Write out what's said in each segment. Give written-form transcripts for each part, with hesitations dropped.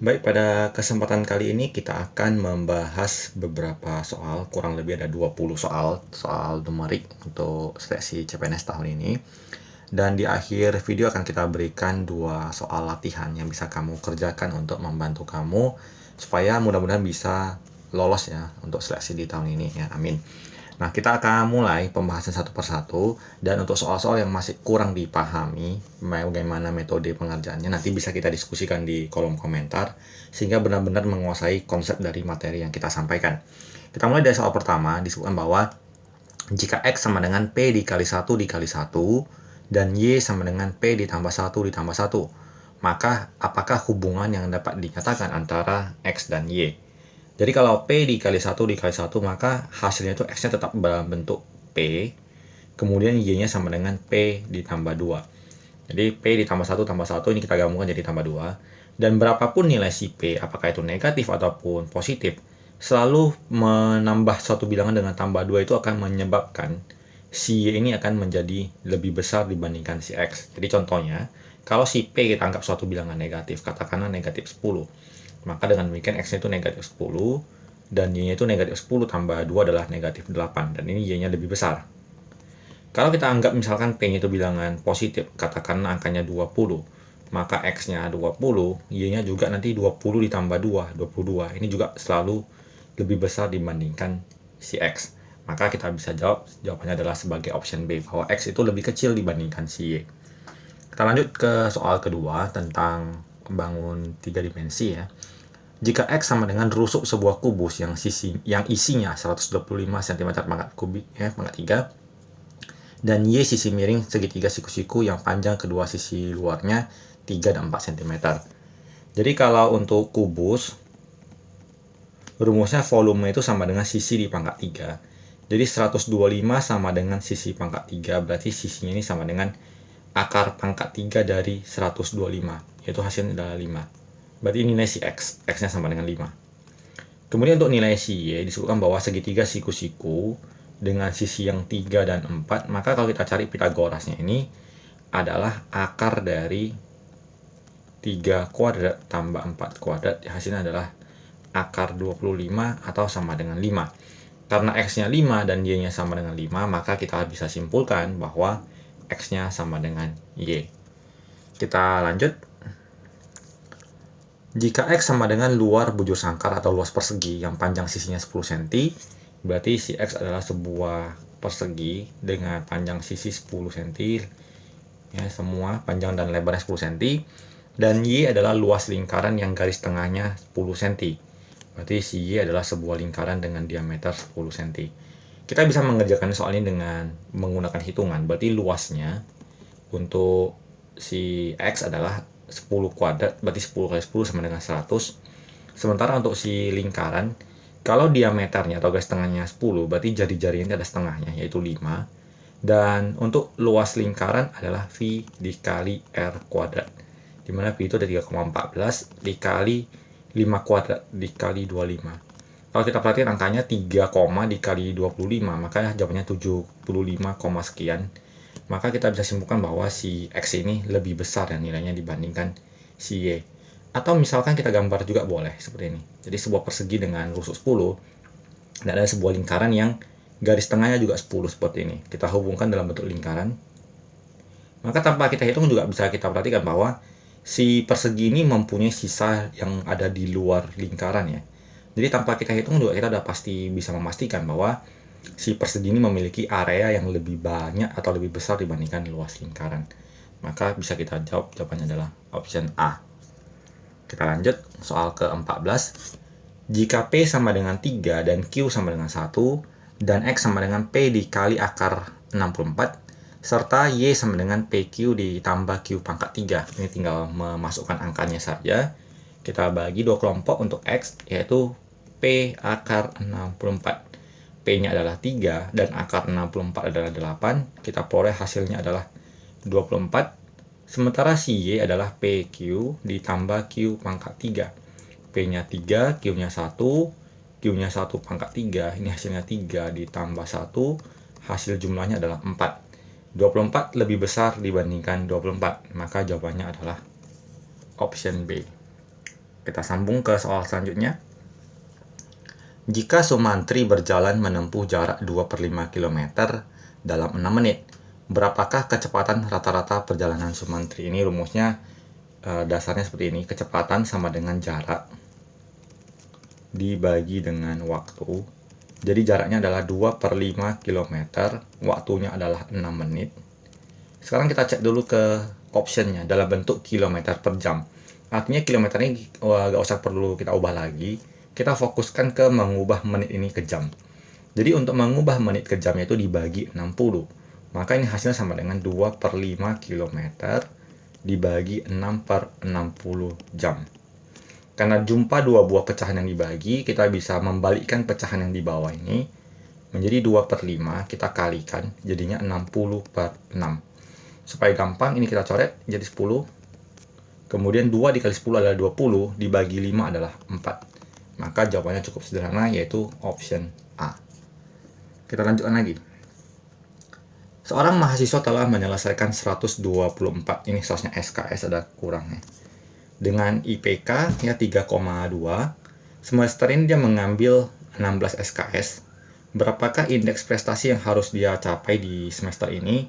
Baik, pada kesempatan kali ini kita akan membahas beberapa soal, kurang lebih ada 20 soal numerik untuk seleksi CPNS tahun ini. Dan di akhir video akan kita berikan 2 soal latihan yang bisa kamu kerjakan untuk membantu kamu supaya mudah-mudahan bisa lolos ya untuk seleksi di tahun ini ya. Amin. Nah, kita akan mulai pembahasan satu persatu, dan untuk soal-soal yang masih kurang dipahami bagaimana metode pengerjaannya nanti bisa kita diskusikan di kolom komentar sehingga benar-benar menguasai konsep dari materi yang kita sampaikan. Kita mulai dari soal pertama. Disebutkan bahwa jika X sama dengan P dikali 1 dikali 1 dan Y sama dengan P ditambah 1 ditambah 1, maka apakah hubungan yang dapat dinyatakan antara X dan Y? Jadi kalau P dikali 1 dikali 1, maka hasilnya itu X-nya tetap dalam bentuk P, kemudian Y-nya sama dengan P ditambah 2. Jadi P ditambah 1 tambah 1 ini kita gabungkan jadi tambah 2. Dan berapapun nilai si P, apakah itu negatif ataupun positif, selalu menambah suatu bilangan dengan tambah 2 itu akan menyebabkan si Y ini akan menjadi lebih besar dibandingkan si X. Jadi contohnya, kalau si P kita anggap suatu bilangan negatif, katakanlah negatif 10. Maka dengan demikian X-nya itu negatif 10, dan Y-nya itu negatif 10 tambah 2 adalah negatif 8, dan ini Y-nya lebih besar. Kalau kita anggap misalkan P-nya itu bilangan positif, katakanlah angkanya 20, maka X-nya 20, Y-nya juga nanti 20 ditambah 2, 22. Ini juga selalu lebih besar dibandingkan si X. Maka kita bisa jawabannya adalah sebagai option B, bahwa X itu lebih kecil dibandingkan si Y. Kita lanjut ke soal kedua tentang membangun 3 dimensi ya. Jika X sama dengan rusuk sebuah kubus yang isinya 125 cm pangkat kubik ya, pangkat 3, dan Y sisi miring segitiga siku-siku yang panjang kedua sisi luarnya 3 dan 4 cm. Jadi kalau untuk kubus, rumusnya volume itu sama dengan sisi di pangkat 3. Jadi 125 sama dengan sisi pangkat 3, berarti sisinya ini sama dengan akar pangkat 3 dari 125, yaitu hasilnya adalah 5. Berarti nilai si X-nya sama dengan 5. Kemudian untuk nilai si Y disebutkan bahwa segitiga siku-siku dengan sisi yang 3 dan 4, maka kalau kita cari Pitagorasnya ini adalah akar dari 3 kuadrat tambah 4 kuadrat, hasilnya adalah akar 25 atau sama dengan 5. Karena X-nya 5 dan Y-nya sama dengan 5, maka kita bisa simpulkan bahwa X-nya sama dengan Y. Kita lanjut. Jika X sama dengan luar bujur sangkar atau luas persegi yang panjang sisinya 10 cm, berarti si X adalah sebuah persegi dengan panjang sisi 10 cm, ya, semua panjang dan lebarnya 10 cm, dan Y adalah luas lingkaran yang garis tengahnya 10 cm. Berarti si Y adalah sebuah lingkaran dengan diameter 10 cm. Kita bisa mengerjakan soal ini dengan menggunakan hitungan. Berarti luasnya untuk si X adalah 10 kuadrat, berarti 10 kali 10 sama dengan 100. Sementara untuk si lingkaran, kalau diameternya atau garis tengahnya 10, berarti jari-jarinya ada setengahnya, yaitu 5. Dan untuk luas lingkaran adalah V dikali R kuadrat, dimana V itu ada 3,14 dikali 5 kuadrat dikali 25. Kalau kita perhatikan angkanya 3, dikali 25, maka jawabannya 75, sekian. Maka kita bisa simpulkan bahwa si X ini lebih besar ya nilainya dibandingkan si Y. Atau misalkan kita gambar juga boleh seperti ini. Jadi sebuah persegi dengan rusuk 10, dan ada sebuah lingkaran yang garis tengahnya juga 10 seperti ini. Kita hubungkan dalam bentuk lingkaran. Maka tanpa kita hitung juga bisa kita perhatikan bahwa si persegi ini mempunyai sisa yang ada di luar lingkaran ya. Jadi tanpa kita hitung juga kita udah pasti bisa memastikan bahwa si persegi ini memiliki area yang lebih banyak atau lebih besar dibandingkan luas lingkaran. Maka bisa kita jawab, jawabannya adalah option A. Kita lanjut soal ke-14. Jika P sama dengan 3 dan Q sama dengan 1 dan X sama dengan P dikali akar 64 serta Y sama dengan PQ ditambah Q pangkat 3. Ini tinggal memasukkan angkanya saja. Kita bagi dua kelompok untuk X, yaitu P akar 64. P-nya adalah 3 dan akar 64 adalah 8. Kita peroleh hasilnya adalah 24. Sementara si Y adalah PQ ditambah Q pangkat 3. P-nya 3, Q-nya 1, Q-nya 1 pangkat 3. Ini hasilnya 3 ditambah 1, hasil jumlahnya adalah 4. 24 lebih besar dibandingkan 24, maka jawabannya adalah option B. Kita sambung ke soal selanjutnya. Jika Sumantri berjalan menempuh jarak 2/5 km dalam 6 menit, berapakah kecepatan rata-rata perjalanan Sumantri? Ini rumusnya dasarnya seperti ini. Kecepatan sama dengan jarak dibagi dengan waktu. Jadi jaraknya adalah 2/5 km, waktunya adalah 6 menit. Sekarang kita cek dulu ke optionnya dalam bentuk kilometer per jam. Artinya kilometernya nggak usah perlu kita ubah lagi. Kita fokuskan ke mengubah menit ini ke jam. Jadi untuk mengubah menit ke jam itu dibagi 60. Maka ini hasilnya sama dengan 2/5 km dibagi 6/60 jam. Karena jumpa dua buah pecahan yang dibagi, kita bisa membalikkan pecahan yang di bawah ini menjadi 2/5, kita kalikan, jadinya 60/6. Supaya gampang, ini kita coret jadi 10. Kemudian 2 dikali 10 adalah 20, dibagi 5 adalah 4. Maka jawabannya cukup sederhana, yaitu option A. Kita lanjutkan lagi. Seorang mahasiswa telah menyelesaikan 124, ini soalnya SKS ada kurangnya. Dengan IPK ya 3,2, semester ini dia mengambil 16 SKS. Berapakah indeks prestasi yang harus dia capai di semester ini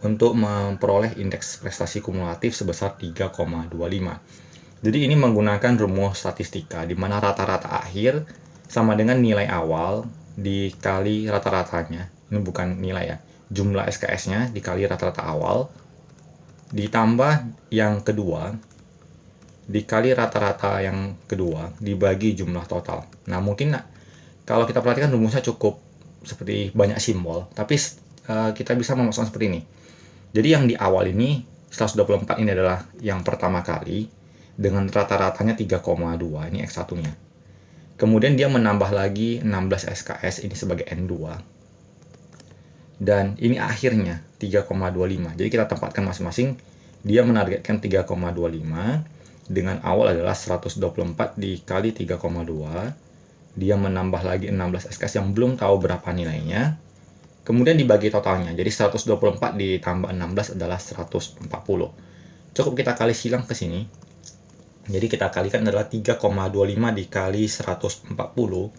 untuk memperoleh indeks prestasi kumulatif sebesar 3,25. Jadi ini menggunakan rumus statistika di mana rata-rata akhir sama dengan nilai awal dikali rata-ratanya. Ini bukan nilai ya, jumlah SKS-nya dikali rata-rata awal ditambah yang kedua dikali rata-rata yang kedua dibagi jumlah total. Nah, mungkin kalau kita perhatikan rumusnya cukup seperti banyak simbol, tapi kita bisa memasukkan seperti ini. Jadi yang di awal ini 124 ini adalah yang pertama kali dengan rata-ratanya 3,2, ini X1-nya. Kemudian dia menambah lagi 16 SKS ini sebagai N2. Dan ini akhirnya 3,25. Jadi kita tempatkan masing-masing, dia menargetkan 3,25 dengan awal adalah 124 dikali 3,2. Dia menambah lagi 16 SKS yang belum tahu berapa nilainya. Kemudian dibagi totalnya, jadi 124 ditambah 16 adalah 140. Cukup kita kali silang ke sini. Jadi kita kalikan adalah 3,25 dikali 140.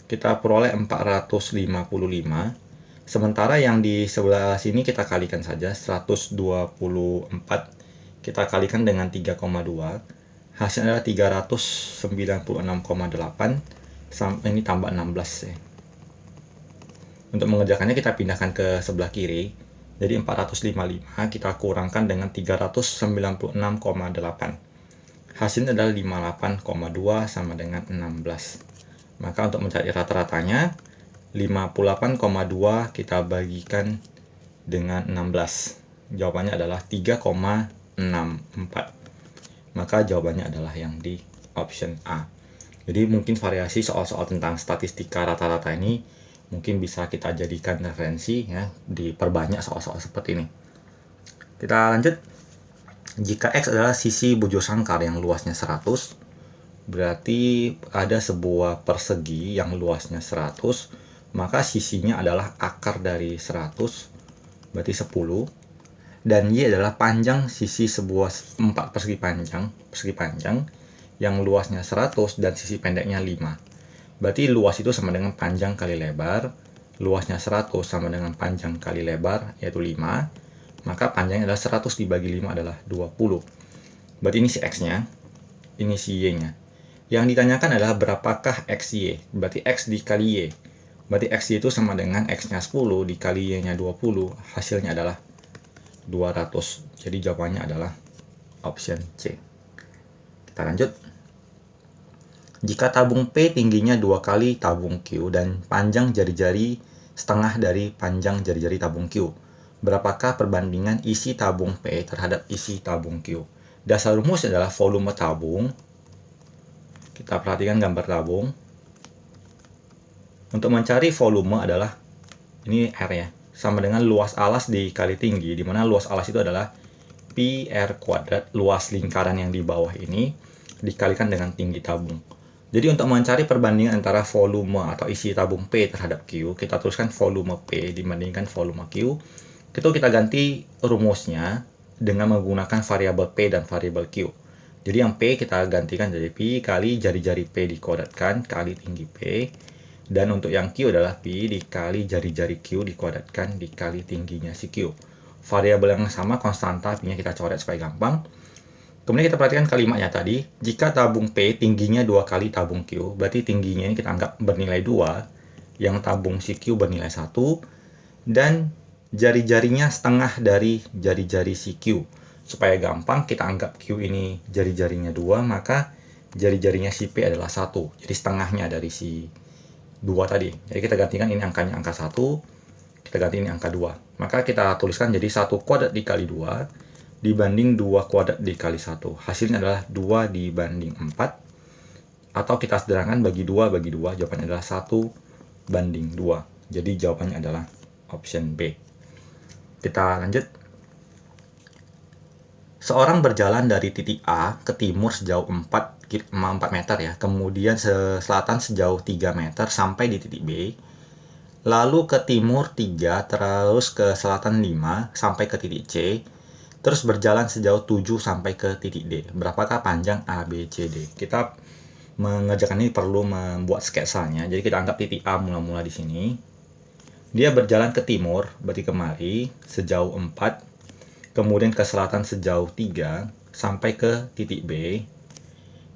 Kita peroleh 455. Sementara yang di sebelah sini kita kalikan saja, 124 kita kalikan dengan 3,2. Hasilnya adalah 396,8. Ini tambah 16 ya. Untuk mengerjakannya kita pindahkan ke sebelah kiri. Jadi 455 kita kurangkan dengan 396,8. Hasilnya adalah 58,2 sama dengan 16. Maka untuk mencari rata-ratanya 58,2 kita bagikan dengan 16. Jawabannya adalah 3,64. Maka jawabannya adalah yang di option A. Jadi mungkin variasi soal-soal tentang statistika rata-rata ini mungkin bisa kita jadikan referensi ya, diperbanyak soal-soal seperti ini. Kita lanjut. Jika X adalah sisi bujur sangkar yang luasnya 100, berarti ada sebuah persegi yang luasnya 100, maka sisinya adalah akar dari 100, berarti 10. Dan Y adalah panjang sisi sebuah 4 persegi panjang yang luasnya 100 dan sisi pendeknya 5. Berarti luas itu sama dengan panjang kali lebar. Luasnya 100 sama dengan panjang kali lebar, yaitu 5. Maka panjangnya adalah 100 dibagi 5 adalah 20. Berarti ini si X-nya, ini si Y-nya. Yang ditanyakan adalah berapakah XY. Berarti X dikali Y. Berarti XY itu sama dengan X-nya 10 dikali Y-nya 20. Hasilnya adalah 200. Jadi jawabannya adalah option C. Kita lanjut. Jika tabung P tingginya 2 kali tabung Q dan panjang jari-jari setengah dari panjang jari-jari tabung Q, berapakah perbandingan isi tabung P terhadap isi tabung Q? Dasar rumusnya adalah volume tabung. Kita perhatikan gambar tabung. Untuk mencari volume adalah, ini R ya, sama dengan luas alas dikali tinggi, di mana luas alas itu adalah pi R kuadrat, luas lingkaran yang di bawah ini, dikalikan dengan tinggi tabung. Jadi untuk mencari perbandingan antara volume atau isi tabung P terhadap Q, kita tuliskan volume P dibandingkan volume Q. Itu kita ganti rumusnya dengan menggunakan variabel P dan variabel Q. Jadi yang P kita gantikan jadi Pi kali jari-jari P dikuadratkan kali tinggi P. Dan untuk yang Q adalah Pi dikali jari-jari Q dikuadratkan dikali tingginya si Q. Variabel yang sama konstanta Pi-nya kita coret supaya gampang. Kemudian kita perhatikan kalimatnya tadi. Jika tabung P tingginya 2 kali tabung Q, berarti tingginya ini kita anggap bernilai 2. Yang tabung si Q bernilai 1. Dan jari-jarinya setengah dari jari-jari si Q. Supaya gampang kita anggap Q ini jari-jarinya 2, maka jari-jarinya si P adalah 1. Jadi setengahnya dari si 2 tadi. Jadi kita gantikan ini angkanya angka 1, kita ganti ini angka 2. Maka kita tuliskan jadi 1 kuadrat dikali 2 dibanding 2 kuadrat dikali 1. Hasilnya adalah 2 dibanding 4. Atau kita sederhanakan bagi 2 bagi 2, jawabannya adalah 1 banding 2. Jadi jawabannya adalah option B. Kita lanjut. Seorang berjalan dari titik A ke timur sejauh 4 meter ya, kemudian selatan sejauh 3 meter sampai di titik B, lalu ke timur 3, terus ke selatan 5 sampai ke titik C, terus berjalan sejauh 7 sampai ke titik D. Berapakah panjang A, B, C, D? Kita mengerjakan ini perlu membuat sketsanya. Jadi kita anggap titik A mula-mula di sini. Dia berjalan ke timur, berarti kemari, sejauh 4, kemudian ke selatan sejauh 3 sampai ke titik B,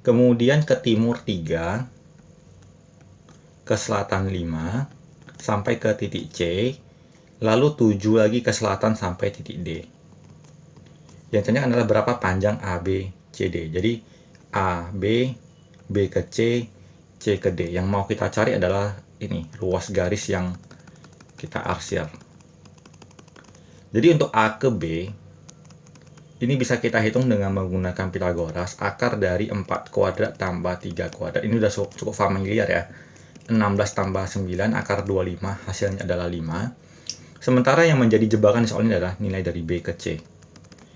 kemudian ke timur 3, ke selatan 5 sampai ke titik C, lalu 7 lagi ke selatan sampai titik D. Yang tanya adalah berapa panjang A, B, C, D. Jadi A, B, B ke C, C ke D. Yang mau kita cari adalah ini, ruas garis yang kita arsir. Jadi untuk A ke B, ini bisa kita hitung dengan menggunakan Pitagoras. Akar dari 4 kuadrat tambah 3 kuadrat. Ini udah cukup familiar ya. 16 tambah 9, akar 25, hasilnya adalah 5. Sementara yang menjadi jebakan di soal ini adalah nilai dari B ke C.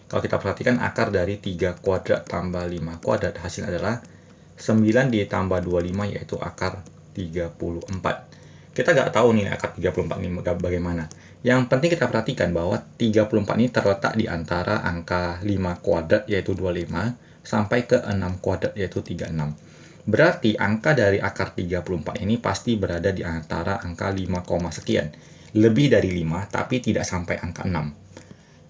Kalau kita perhatikan akar dari 3 kuadrat tambah 5 kuadrat, hasilnya adalah 9 ditambah 25, yaitu akar 34. Kita nggak tahu nih akar 34 ini bagaimana. Yang penting kita perhatikan bahwa 34 ini terletak di antara angka 5 kuadrat yaitu 25 sampai ke 6 kuadrat yaitu 36. Berarti angka dari akar 34 ini pasti berada di antara angka 5, sekian. Lebih dari 5 tapi tidak sampai angka 6.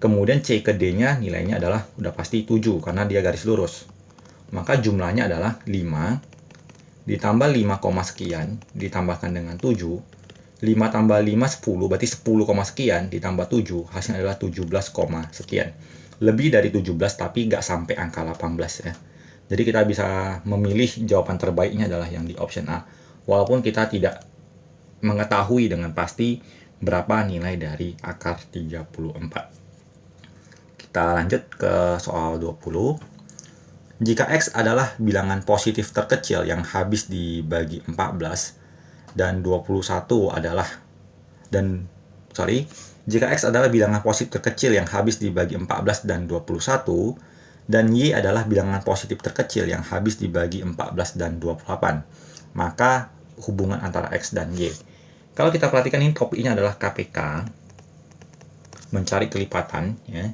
Kemudian C ke D-nya nilainya adalah udah pasti 7 karena dia garis lurus. Maka jumlahnya adalah 5 ditambah 5, sekian ditambahkan dengan 7. 5 tambah 5 10, berarti 10, sekian ditambah 7, hasilnya adalah 17, sekian. Lebih dari 17 tapi nggak sampai angka 18 ya. Jadi kita bisa memilih jawaban terbaiknya adalah yang di option A. Walaupun kita tidak mengetahui dengan pasti berapa nilai dari akar 34. Kita lanjut ke soal 20. Jika X adalah bilangan positif terkecil yang habis dibagi 14 dan 21 adalah jika X adalah bilangan positif terkecil yang habis dibagi 14 dan 21 dan Y adalah bilangan positif terkecil yang habis dibagi 14 dan 28, maka hubungan antara X dan Y. Kalau kita perhatikan ini topiknya adalah KPK, mencari kelipatan ya.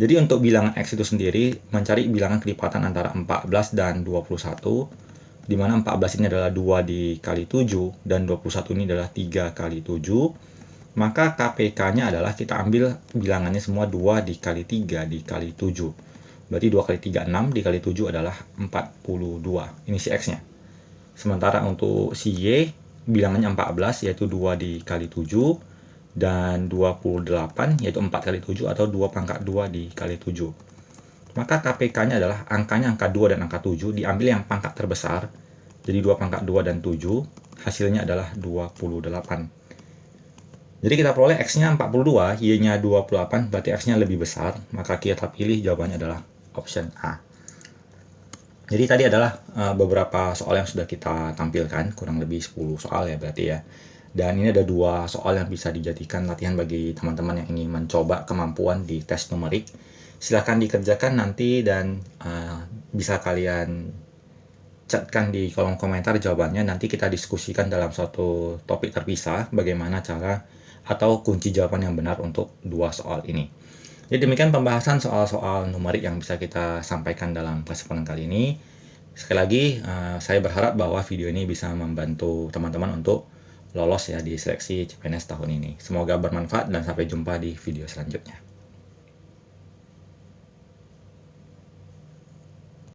Jadi untuk bilangan X itu sendiri mencari bilangan kelipatan antara 14 dan 21, di mana 14 ini adalah 2 dikali 7 dan 21 ini adalah 3 kali 7. Maka KPK-nya adalah kita ambil bilangannya semua 2 dikali 3 dikali 7. Berarti 2 kali 3 6 dikali 7 adalah 42. Ini si X-nya. Sementara untuk si Y bilangannya 14 yaitu 2 dikali 7 dan 28 yaitu 4 kali 7 atau 2 pangkat 2 dikali 7. Maka KPK-nya adalah angkanya angka 2 dan angka 7 diambil yang pangkat terbesar. Jadi 2 pangkat 2 dan 7 hasilnya adalah 28. Jadi kita peroleh X-nya 42, Y-nya 28, berarti X-nya lebih besar. Maka kita pilih jawabannya adalah option A. Jadi tadi adalah beberapa soal yang sudah kita tampilkan, kurang lebih 10 soal ya berarti ya. Dan ini ada 2 soal yang bisa dijadikan latihan bagi teman-teman yang ingin mencoba kemampuan di tes numerik. Silahkan dikerjakan nanti dan bisa kalian catkan di kolom komentar jawabannya. Nanti kita diskusikan dalam suatu topik terpisah bagaimana cara atau kunci jawaban yang benar untuk 2 soal ini. Jadi demikian pembahasan soal-soal numerik yang bisa kita sampaikan dalam kesempatan kali ini. Sekali lagi, saya berharap bahwa video ini bisa membantu teman-teman untuk lolos ya di seleksi CPNS tahun ini. Semoga bermanfaat dan sampai jumpa di video selanjutnya.